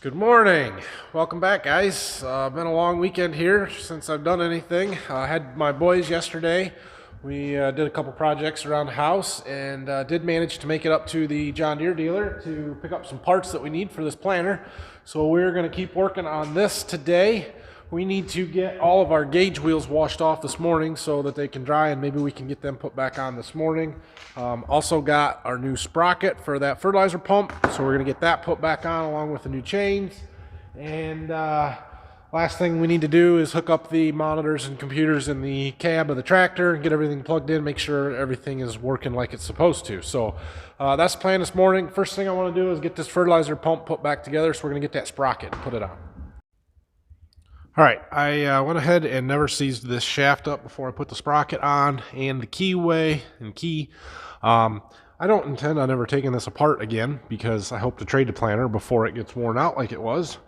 Good morning. Welcome back, guys. Been a long weekend here since I've done anything. I had my boys yesterday. We did a couple projects around the house and did manage to make it up to the John Deere dealer to pick up some parts that we need for this planter. So we're going to keep working on this today. We need to get all of our gauge wheels washed off this morning so that they can dry, and maybe we can get them put back on this morning. Also got our new sprocket for that fertilizer pump, so we're going to get that put back on along with the new chains. And last thing we need to do is hook up the monitors and computers in the cab of the tractor and get everything plugged in, make sure everything is working like it's supposed to. So that's the plan this morning. First thing I want to do is get this fertilizer pump put back together, so we're going to get that sprocket and put it on. All right, I went ahead and never seized this shaft up before I put the sprocket on and the keyway and key. I don't intend on ever taking this apart again because I hope to trade the planter before it gets worn out like it was.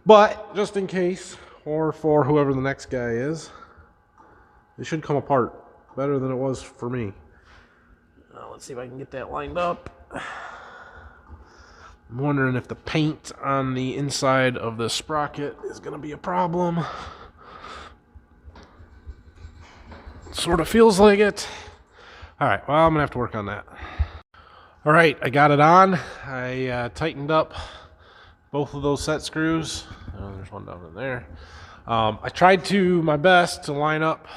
But just in case, or for whoever the next guy is, it should come apart better than it was for me. Let's see if I can get that lined up. I'm wondering if the paint on the inside of the sprocket is going to be a problem. Sort of feels like it. All right, well, I'm going to have to work on that. All right, I got it on. I tightened up both of those set screws. Oh, there's one down in there. I tried my best to line up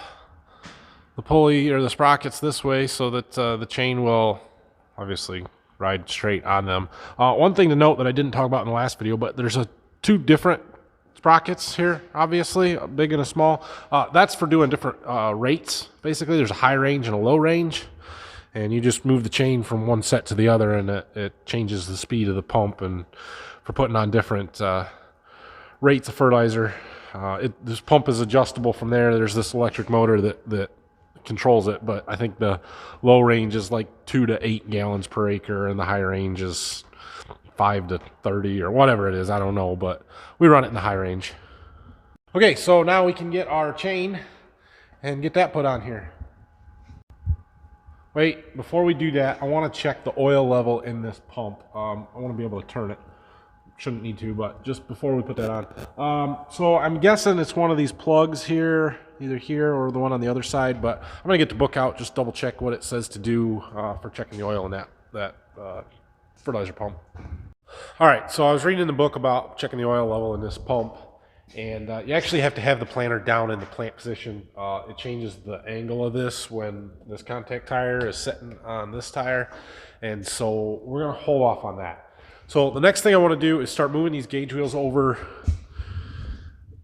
the pulley or the sprockets this way so that the chain will obviously ride straight on them. One thing to note that I didn't talk about in the last video, but there's two different sprockets here, obviously, a big and a small. That's for doing different rates. Basically, there's a high range and a low range, and you just move the chain from one set to the other, and it changes the speed of the pump and for putting on different rates of fertilizer. This pump is adjustable from there. There's this electric motor that controls it, but I think the low range is like 2 to 8 gallons per acre, and the high range is 5 to 30 or whatever it is. I don't know, but we run it in the high range. Okay, so now we can get our chain and get that put on here. Wait, before we do that, I want to check the oil level in this pump. I want to be able to turn it. Shouldn't need to, but just before we put that on. So I'm guessing it's one of these plugs here, either here or the one on the other side, but I'm gonna get the book out, just double check what it says to do for checking the oil in that fertilizer pump. All right, so I was reading in the book about checking the oil level in this pump, and you actually have to have the planter down in the plant position. It changes the angle of this when this contact tire is sitting on this tire, and so we're gonna hold off on that. So the next thing I want to do is start moving these gauge wheels over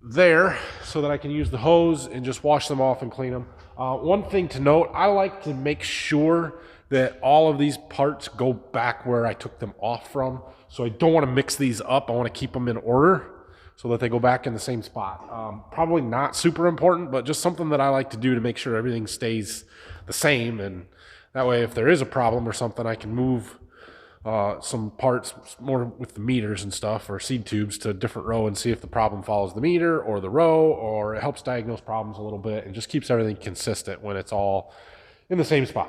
there so that I can use the hose and just wash them off and clean them. One thing to note, I like to make sure that all of these parts go back where I took them off from. So I don't want to mix these up. I want to keep them in order so that they go back in the same spot. Probably not super important, but just something that I like to do to make sure everything stays the same. And that way, if there is a problem or something, I can move some parts more with the meters and stuff or seed tubes to a different row and see if the problem follows the meter or the row, or it helps diagnose problems a little bit and just keeps everything consistent when it's all in the same spot.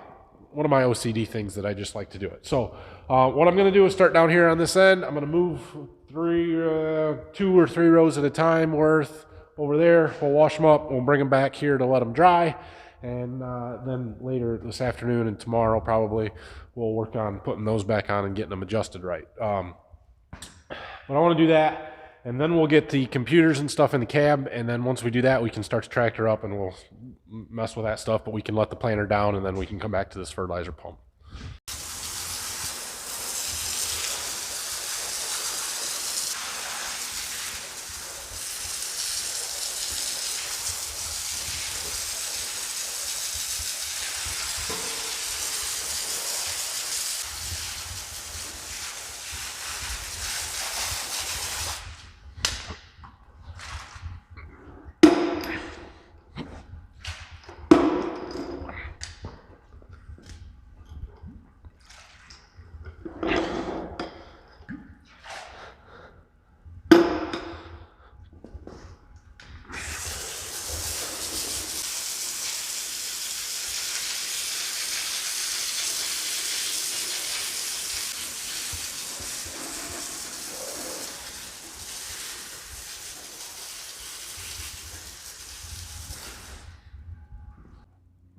One of my OCD things that I just like to do it. So what I'm going to do is start down here on this end. I'm going to move 2 or 3 rows at a time worth over there. We'll wash them up. We'll bring them back here to let them dry. And then later this afternoon and tomorrow probably we'll work on putting those back on and getting them adjusted right. But I want to do that, and then we'll get the computers and stuff in the cab, and then once we do that, we can start the tractor up and we'll mess with that stuff, but we can let the planter down, and then we can come back to this fertilizer pump.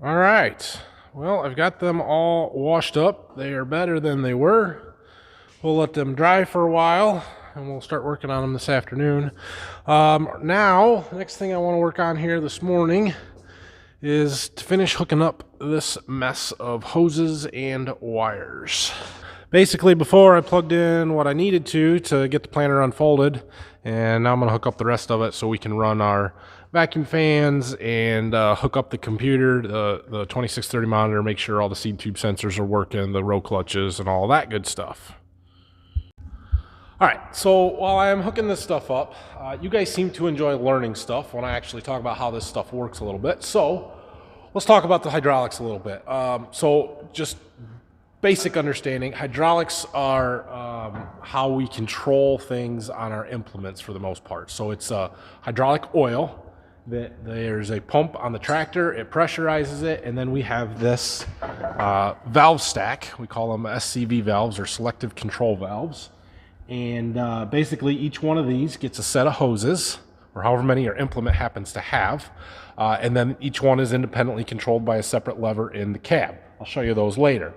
All right. Well, I've got them all washed up. They are better than they were. We'll let them dry for a while, and we'll start working on them this afternoon. Now, next thing I want to work on here this morning is to finish hooking up this mess of hoses and wires. Basically, before I plugged in what I needed to get the planter unfolded, and now I'm going to hook up the rest of it so we can run our vacuum fans and hook up the computer, the 2630 monitor, make sure all the seed tube sensors are working, the row clutches, and all that good stuff. All right, so while I'm hooking this stuff up, you guys seem to enjoy learning stuff when I actually talk about how this stuff works a little bit. So let's talk about the hydraulics a little bit. So just basic understanding, hydraulics are how we control things on our implements for the most part. So it's hydraulic oil. That there's a pump on the tractor, it pressurizes it, and then we have this valve stack. We call them SCV valves, or selective control valves. And basically each one of these gets a set of hoses, or however many your implement happens to have, and then each one is independently controlled by a separate lever in the cab. I'll show you those later.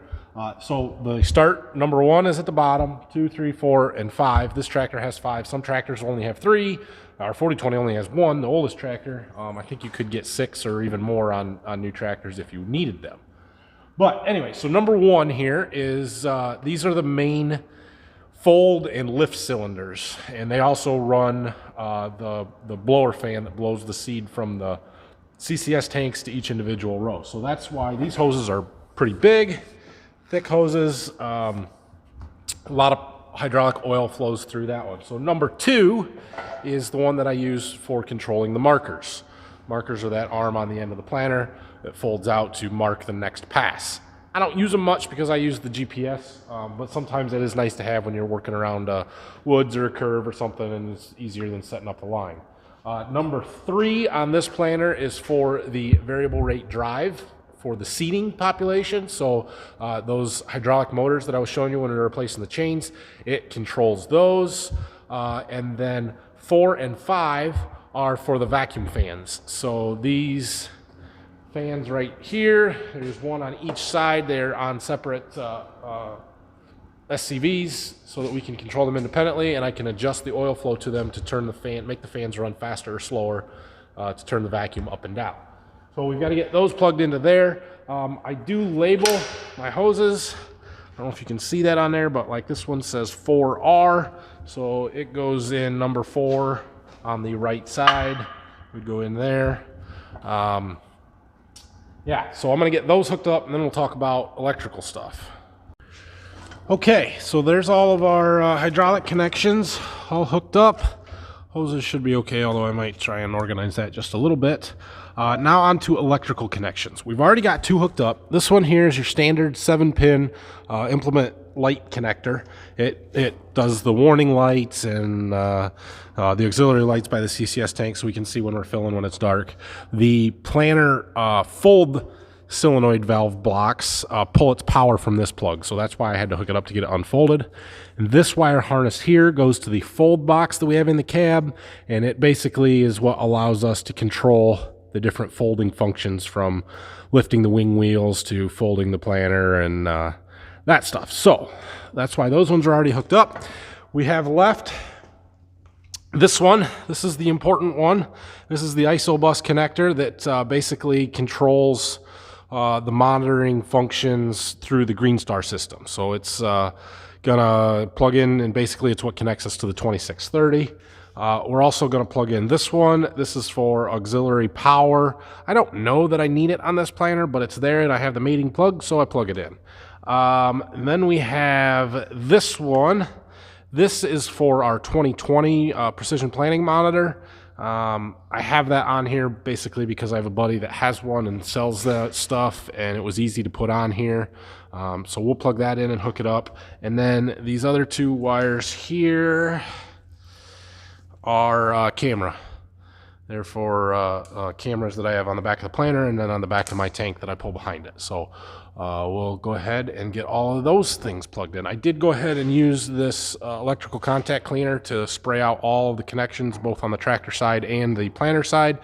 So the start, number 1 is at the bottom, 2, 3, 4, and 5. This tractor has 5. Some tractors only have 3. Our 4020 only has 1, the oldest tractor. I think you could get 6 or even more on new tractors if you needed them. But anyway, so number 1 here is, these are the main fold and lift cylinders, and they also run the blower fan that blows the seed from the CCS tanks to each individual row. So that's why these hoses are pretty big, thick hoses. A lot of hydraulic oil flows through that one. So number 2 is the one that I use for controlling the markers. Markers are that arm on the end of the planter that folds out to mark the next pass. I don't use them much because I use the GPS, but sometimes it is nice to have when you're working around woods or a curve or something, and it's easier than setting up the line. Number 3 on this planter is for the variable rate drive for the seeding population. So those hydraulic motors that I was showing you when we were replacing the chains, it controls those. And then 4 and 5 are for the vacuum fans. So these fans right here, there's one on each side. They're on separate SCVs so that we can control them independently, and I can adjust the oil flow to them to turn the fan, make the fans run faster or slower, to turn the vacuum up and down. So we've got to get those plugged into there. I do label my hoses. I don't know if you can see that on there, but like this one says 4R, so it goes in number 4 on the right side. We go in there. Yeah, so I'm going to get those hooked up, and then we'll talk about electrical stuff. Okay, so there's all of our hydraulic connections all hooked up. Hoses should be okay, although I might try and organize that just a little bit. Now on to electrical connections. We've already got 2 hooked up. This one here is your standard 7-pin implement light connector. It does the warning lights and the auxiliary lights by the CCS tank, so we can see when we're filling when it's dark. The planter fold solenoid valve blocks pull its power from this plug, so that's why I had to hook it up to get it unfolded. And this wire harness here goes to the fold box that we have in the cab, and it basically is what allows us to control the different folding functions, from lifting the wing wheels to folding the planter and that stuff. So that's why those ones are already hooked up. We have left this one. This is the important one. This is the ISO-bus connector that basically controls the monitoring functions through the Green Star system. So it's gonna plug in, and basically it's what connects us to the 2630. We're also going to plug in this one. This is for auxiliary power. I don't know that I need it on this planter, but it's there, and I have the mating plug, so I plug it in. And then we have this one. This is for our 2020 precision planting monitor. I have that on here basically because I have a buddy that has one and sells that stuff, and it was easy to put on here. So we'll plug that in and hook it up. And then these other 2 wires here are camera. They're for cameras that I have on the back of the planter, and then on the back of my tank that I pull behind it. So we'll go ahead and get all of those things plugged in. I did go ahead and use this electrical contact cleaner to spray out all of the connections, both on the tractor side and the planter side,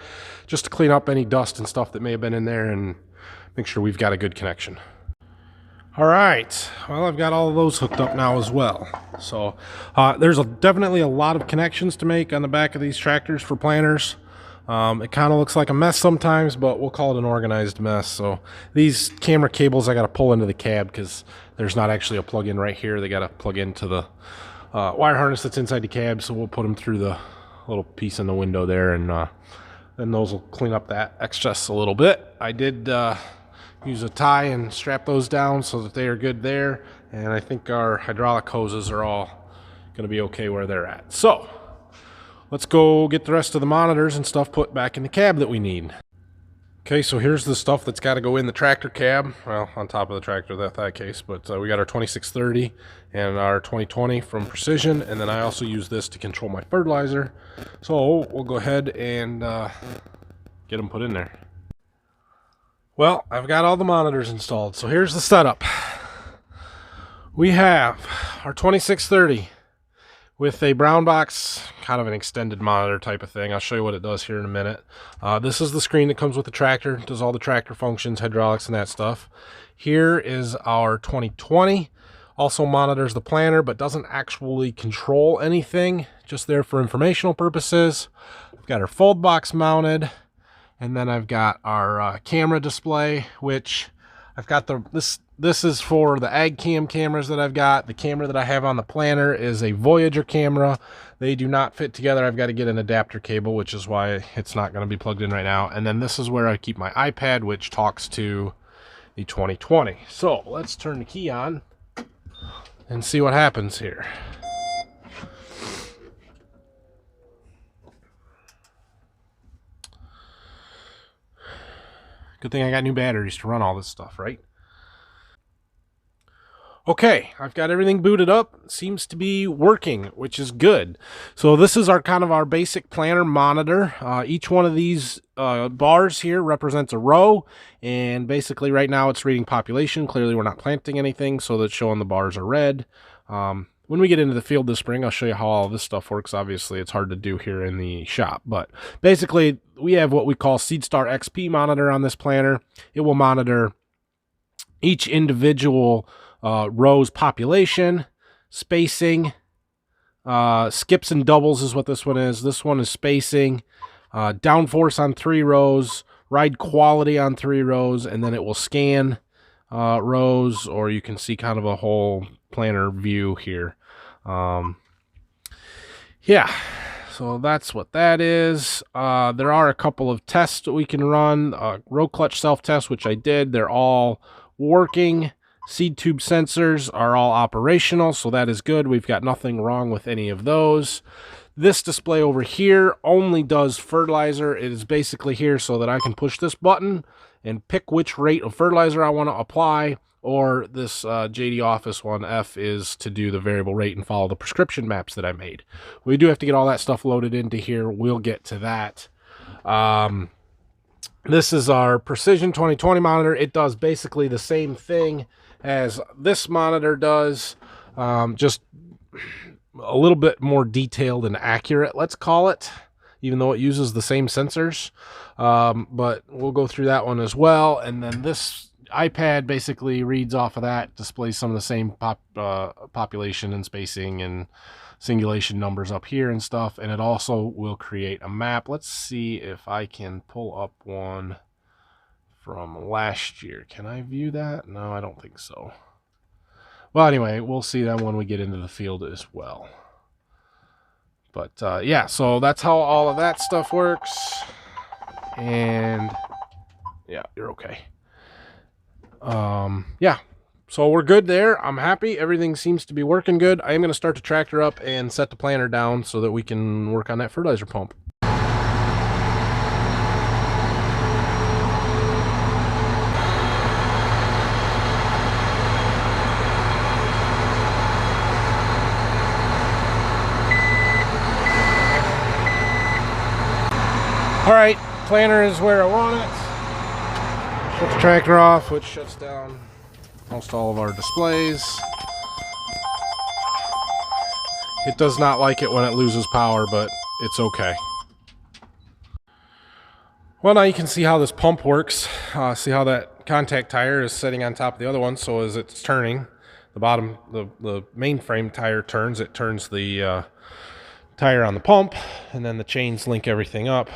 just to clean up any dust and stuff that may have been in there and make sure we've got a good connection. All right, well, I've got all of those hooked up now as well. So there's definitely a lot of connections to make on the back of these tractors for planters. It kind of looks like a mess sometimes, but we'll call it an organized mess. So these camera cables I got to pull into the cab because there's not actually a plug-in right here. They got to plug into the wire harness that's inside the cab, so we'll put them through the little piece in the window there, and then those will clean up that excess a little bit. I did use a tie and strap those down so that they are good there, and I think our hydraulic hoses are all going to be okay where they're at. So let's go get the rest of the monitors and stuff put back in the cab that we need. Okay, so here's the stuff that's got to go in the tractor cab. Well, on top of the tractor, that case, but we got our 2630 and our 2020 from Precision, and then I also use this to control my fertilizer. So we'll go ahead and get them put in there. Well, I've got all the monitors installed, so here's the setup. We have our 2630 with a brown box, kind of an extended monitor type of thing. I'll show you what it does here in a minute. This is the screen that comes with the tractor. It does all the tractor functions, hydraulics, and that stuff. Here is our 2020. Also monitors the planter, but doesn't actually control anything. Just there for informational purposes. I've got our fold box mounted. And then I've got our camera display, which I've got this is for the ag cam cameras that I've got. The camera that I have on the planter is a Voyager camera. They do not fit together. I've got to get an adapter cable, which is why it's not going to be plugged in right now. And then this is where I keep my iPad, which talks to the 2020. So let's turn the key on and see what happens here. Good thing I got new batteries to run all this stuff, right? Okay, I've got everything booted up. Seems to be working, which is good. So this is our kind of our basic planter monitor. Each one of these bars here represents a row, and basically right now it's reading population. Clearly we're not planting anything, so that's showing the bars are red. When we get into the field this spring, I'll show you how all this stuff works. Obviously, it's hard to do here in the shop, but basically we have what we call SeedStar XP monitor on this planter. It will monitor each individual row's population, spacing, skips and doubles is what this one is. This one is spacing, downforce on 3 rows, ride quality on 3 rows, and then it will scan rows, or you can see kind of a whole planter view here. Yeah, so that's what that is. There are a couple of tests that we can run. Row clutch self-test, which I did. They're all working. Seed tube sensors are all operational, so that is good. We've got nothing wrong with any of those. This display over here only does fertilizer. It is basically here so that I can push this button and pick which rate of fertilizer I want to apply, or this JD Office one, F, is to do the variable rate and follow the prescription maps that I made. We do have to get all that stuff loaded into here. We'll get to that. This is our Precision 2020 monitor. It does basically the same thing as this monitor does, just a little bit more detailed and accurate, let's call it, even though it uses the same sensors. But we'll go through that one as well. And then this iPad basically reads off of that, displays some of the same population and spacing and singulation numbers up here and stuff. And it also will create a map. Let's see if I can pull up one from last year. Can I view that? No, I don't think so. Well, anyway, we'll see that when we get into the field as well. But yeah, so that's how all of that stuff works. And yeah, you're okay. Yeah, so we're good there. I'm happy. Everything seems to be working good. I am going to start the tractor up and set the planter down so that we can work on that fertilizer pump. All right, planter is where I want it. Shut the tractor off, which shuts down most all of our displays. It does not like it when it loses power, but it's okay. Well, now you can see how this pump works. See how that contact tire is sitting on top of the other one. So as it's turning, the bottom, the main frame tire turns. It turns the tire on the pump, and then the chains link everything up.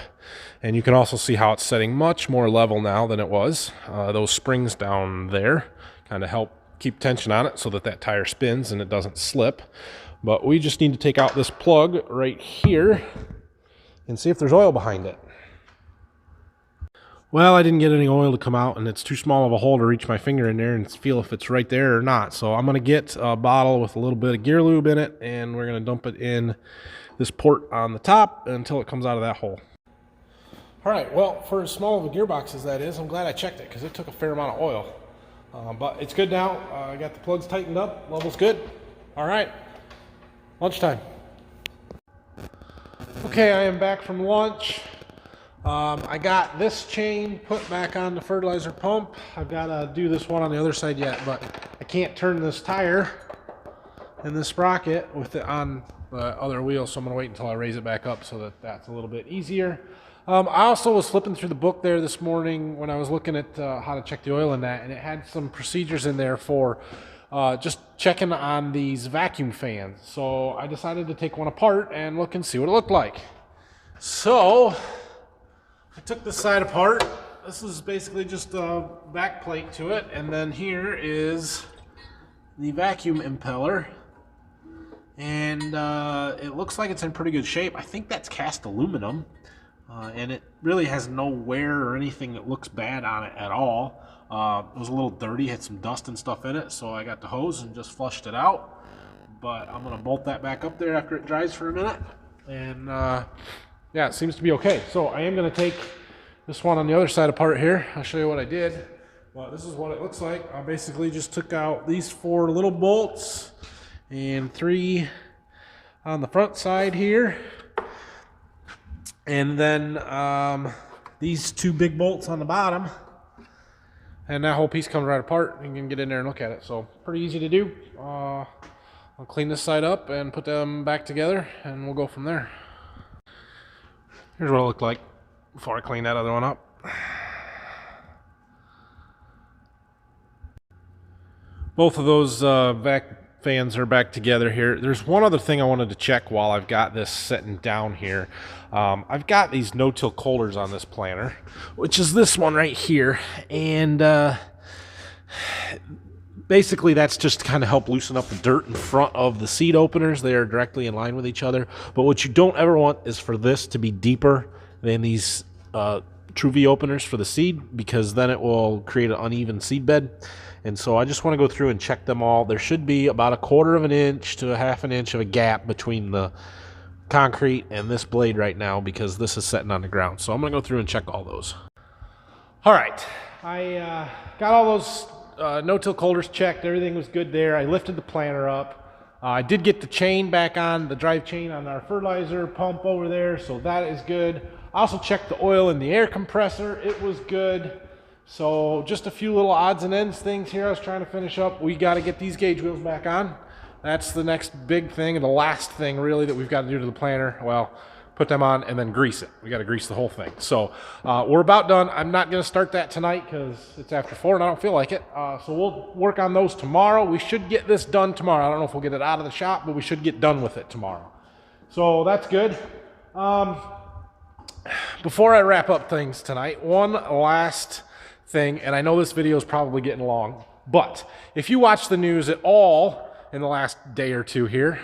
And you can also see how it's setting much more level now than it was. Those springs down there kind of help keep tension on it so that that tire spins and it doesn't slip. But we just need to take out this plug right here and see if there's oil behind it. Well, I didn't get any oil to come out, and it's too small of a hole to reach my finger in there and feel if it's right there or not. So I'm going to get a bottle with a little bit of gear lube in it, and we're going to dump it in this port on the top until it comes out of that hole. All right, well, for as small of a gearbox as that is, I'm glad I checked it because it took a fair amount of oil. But it's good now. I got the plugs tightened up. Level's good. All right, lunchtime. Okay, I am back from lunch. I got this chain put back on the fertilizer pump. I've got to do this one on the other side yet, but I can't turn this tire and this sprocket with it on the other wheel, so I'm going to wait until I raise it back up so that that's a little bit easier. I also was flipping through the book there this morning when I was looking at how to check the oil in that, and it had some procedures in there for just checking on these vacuum fans. So I decided to take one apart and look and see what it looked like. So I took this side apart. This is basically just a back plate to it, and then here is the vacuum impeller, and it looks like it's in pretty good shape. I think that's cast aluminum, and it really has no wear or anything that looks bad on it at all. It was a little dirty, had some dust and stuff in it, so I got the hose and just flushed it out. But I'm going to bolt that back up there after it dries for a minute, and yeah, it seems to be okay. So I am going to take this one on the other side apart here. I'll show you what I did. Well, this is what it looks like. I basically just took out these 4 little bolts and 3 on the front side here. And then these 2 big bolts on the bottom. And that whole piece comes right apart. You can get in there and look at it. So pretty easy to do. I'll clean this side up and put them back together, and we'll go from there. Here's what it looked like before I clean that other one up. Both of those vac fans are back together here. There's one other thing I wanted to check while I've got this sitting down here. I've got these no-till coolers on this planter, which is this one right here. And basically that's just to kind of help loosen up the dirt in front of the seed openers. They are directly in line with each other. But what you don't ever want is for this to be deeper than these True V openers for the seed, because then it will create an uneven seed bed. And so I just want to go through and check them all. There should be about 1/4 of an inch to 1/2 an inch of a gap between the concrete and this blade right now, because this is sitting on the ground. So I'm going to go through and check all those. All right, I got all those no-till coolers checked. Everything was good there. I lifted the planter up. I did get the chain back on, the drive chain on our fertilizer pump over there, so that is good. I also checked the oil in the air compressor. It was good. So just a few little odds and ends things here I was trying to finish up. We got to get these gauge wheels back on. That's the next big thing, and the last thing really that we've got to do to the planter. Well, put them on and then grease it. We got to grease the whole thing. So we're about done. I'm not going to start that tonight because it's after 4 and I don't feel like it. So we'll work on those tomorrow. We should get this done tomorrow. I don't know if we'll get it out of the shop, but we should get done with it tomorrow. So that's good. Before I wrap up things tonight, one last thing, and I know this video is probably getting long, but if you watch the news at all in the last day or two here,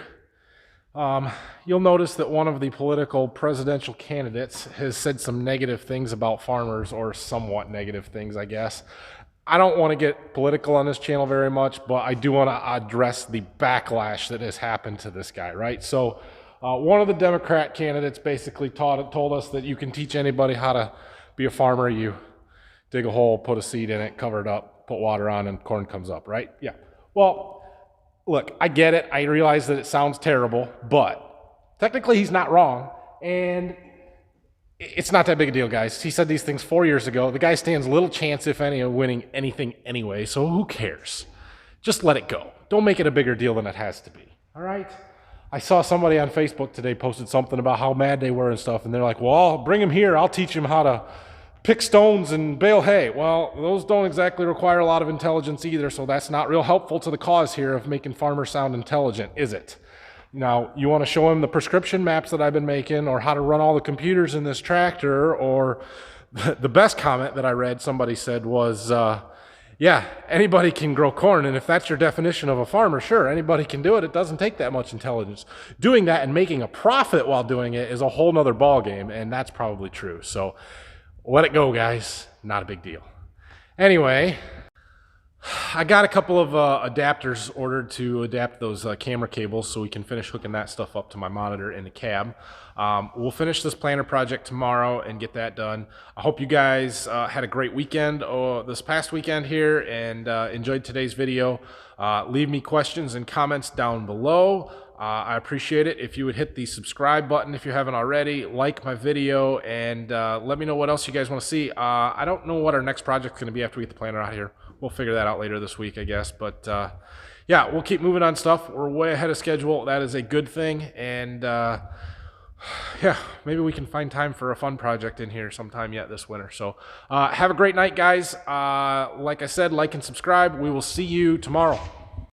you'll notice that one of the political presidential candidates has said some negative things about farmers, or somewhat negative things, I guess. I don't want to get political on this channel very much, but I do want to address the backlash that has happened to this guy, right? So one of the Democrat candidates basically told us that you can teach anybody how to be a farmer. You dig a hole, put a seed in it, cover it up, put water on, and corn comes up, right? Yeah. Well, look, I get it. I realize that it sounds terrible, but technically he's not wrong, and it's not that big a deal, guys. He said these things 4 years ago. The guy stands little chance, if any, of winning anything anyway, so who cares? Just let it go. Don't make it a bigger deal than it has to be, all right? I saw somebody on Facebook today posted something about how mad they were and stuff, and they're like, well, I'll bring him here. I'll teach him how to pick stones and bale hay. Well, those don't exactly require a lot of intelligence either, so that's not real helpful to the cause here of making farmers sound intelligent, is it? Now, you want to show them the prescription maps that I've been making, or how to run all the computers in this tractor, or the best comment that I read, somebody said was, yeah, anybody can grow corn, and if that's your definition of a farmer, sure, anybody can do it. It doesn't take that much intelligence. Doing that and making a profit while doing it is a whole nother ballgame, and that's probably true. So let it go, guys. Not a big deal. Anyway, I got a couple of adapters ordered to adapt those camera cables so we can finish hooking that stuff up to my monitor in the cab. We'll finish this planter project tomorrow and get that done. I hope you guys had a great weekend this past weekend here and enjoyed today's video. Leave me questions and comments down below. I appreciate it if you would hit the subscribe button if you haven't already, like my video, and let me know what else you guys want to see. I don't know what our next project's going to be after we get the planter out here. We'll figure that out later this week, I guess. But yeah, we'll keep moving on stuff. We're way ahead of schedule. That is a good thing. And yeah, maybe we can find time for a fun project in here sometime yet this winter. So have a great night, guys. Like I said, like and subscribe. We will see you tomorrow.